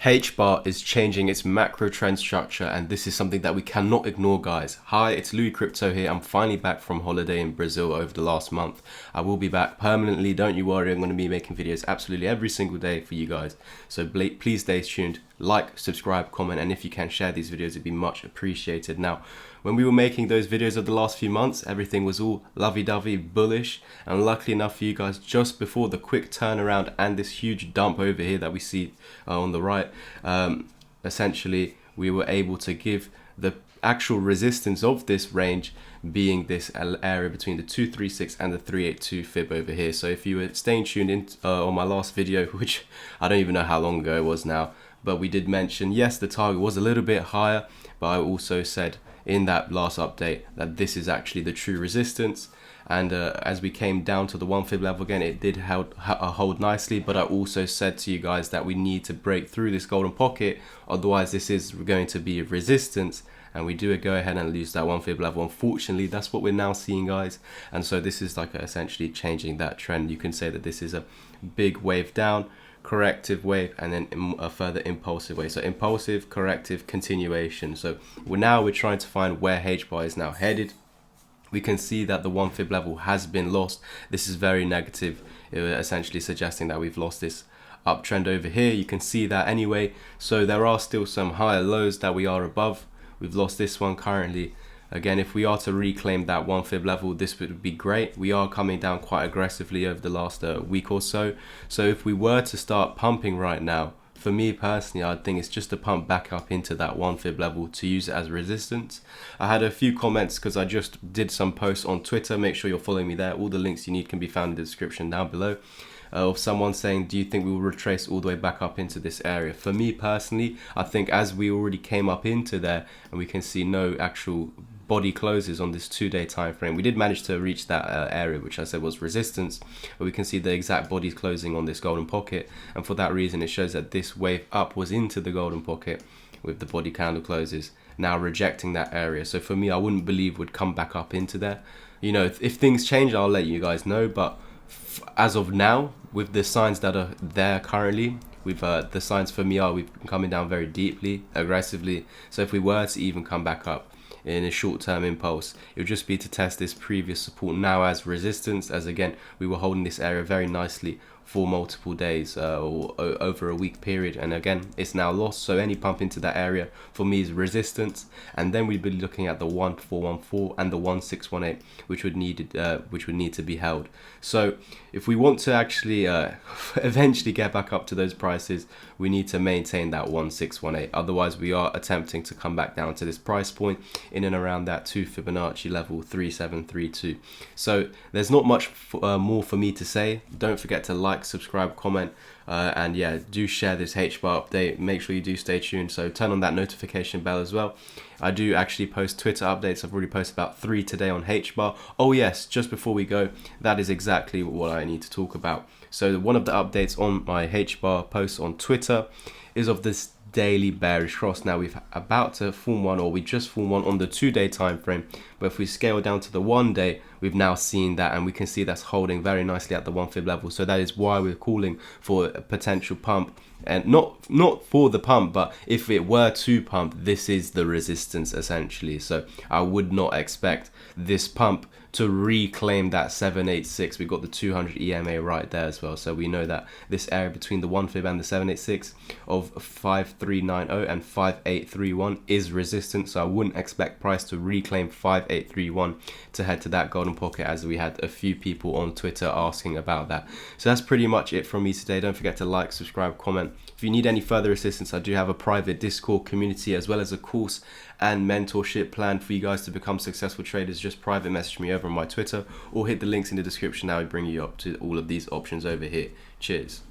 Hbar is changing its macro trend structure, and this is something that we cannot ignore, guys. Hi, it's Louis Crypto here. I'm finally back from holiday in Brazil over the last month. I will be back permanently, don't you worry. I'm going to be making videos absolutely every single day for you guys. So please stay tuned, like, subscribe, comment, and if you can share these videos, it'd be much appreciated. Now, when we were making those videos of the last few months, everything was all lovey-dovey, bullish, and luckily enough for you guys, just before the quick turnaround and this huge dump over here that we see on the right, essentially we were able to give the actual resistance of this range being this area between the 236 and the 382 fib over here. So if you were staying tuned in on my last video, which I don't even know how long ago it was now, but we did mention, yes, the target was a little bit higher, but I also said in that last update that this is actually the true resistance. And as we came down to the 1 fib level again, it did hold nicely, but I also said to you guys that we need to break through this golden pocket, otherwise this is going to be resistance, and we do go ahead and lose that 1 fib level. Unfortunately, that's what we're now seeing, guys, and so this is like essentially changing that trend. You can say that this is a big wave down, corrective wave, and then a further impulsive wave. So impulsive, corrective, continuation. So we're trying to find where Hbar is now headed. We can see that the 1 fib level has been lost. This is very negative, essentially suggesting that we've lost this uptrend over here. You can see that anyway. So there are still some higher lows that we are above. We've lost this one currently. Again, if we are to reclaim that 1 fib level, this would be great. We are coming down quite aggressively over the last week or so. So if we were to start pumping right now, for me personally, I think it's just to pump back up into that 1 fib level to use it as resistance. I had a few comments because I just did some posts on Twitter. Make sure you're following me there. All the links you need can be found in the description down below. Of someone saying, do you think we will retrace all the way back up into this area? For me personally, I think as we already came up into there and we can see no actual body closes on this 2-day time frame. We did manage to reach that area, which I said was resistance, but we can see the exact bodies closing on this golden pocket, and for that reason it shows that this wave up was into the golden pocket with the body candle closes now rejecting that area. So for me, I wouldn't believe would come back up into there. You know, if things change, I'll let you guys know, but as of now, with the signs that are there currently, we've the signs for me are we've been coming down very deeply, aggressively. So if we were to even come back up in a short-term impulse, it would just be to test this previous support now as resistance, as again we were holding this area very nicely for multiple days or over a week period, and again it's now lost. So any pump into that area for me is resistance, and then we'd be looking at the 1414 and the 1618, which would need to be held. So if we want to actually eventually get back up to those prices, we need to maintain that 1618. Otherwise we are attempting to come back down to this price point in and around that 2 Fibonacci level 3732. So there's not much more for me to say. Don't forget to like, subscribe, comment, and yeah, do share this Hbar update. Make sure you do stay tuned, so turn on that notification bell as well. I do actually post Twitter updates. I've already posted about 3 today on Hbar. Oh yes, just before we go, that is exactly what I need to talk about. So one of the updates on my Hbar posts on Twitter is of this daily bearish cross. Now we've about to form one, or we just formed one on the 2-day time frame, but if we scale down to the 1 day, we've now seen that, and we can see that's holding very nicely at the 1 fib level. So that is why we're calling for a potential pump, and not for the pump, but if it were to pump, this is the resistance essentially. So I would not expect this pump to reclaim that 786. We've got the 200 EMA right there as well, so we know that this area between the 1 fib and the 786 of 5390 and 5831 is resistance. So I wouldn't expect price to reclaim 5831 to head to that golden pocket, as we had a few people on Twitter asking about that. So that's pretty much it from me today. Don't forget to like, subscribe, comment. If you need any further assistance, I do have a private Discord community as well as a course and mentorship plan for you guys to become successful traders. Just private message me over on my Twitter or hit the links in the description. Now I bring you up to all of these options over here. Cheers.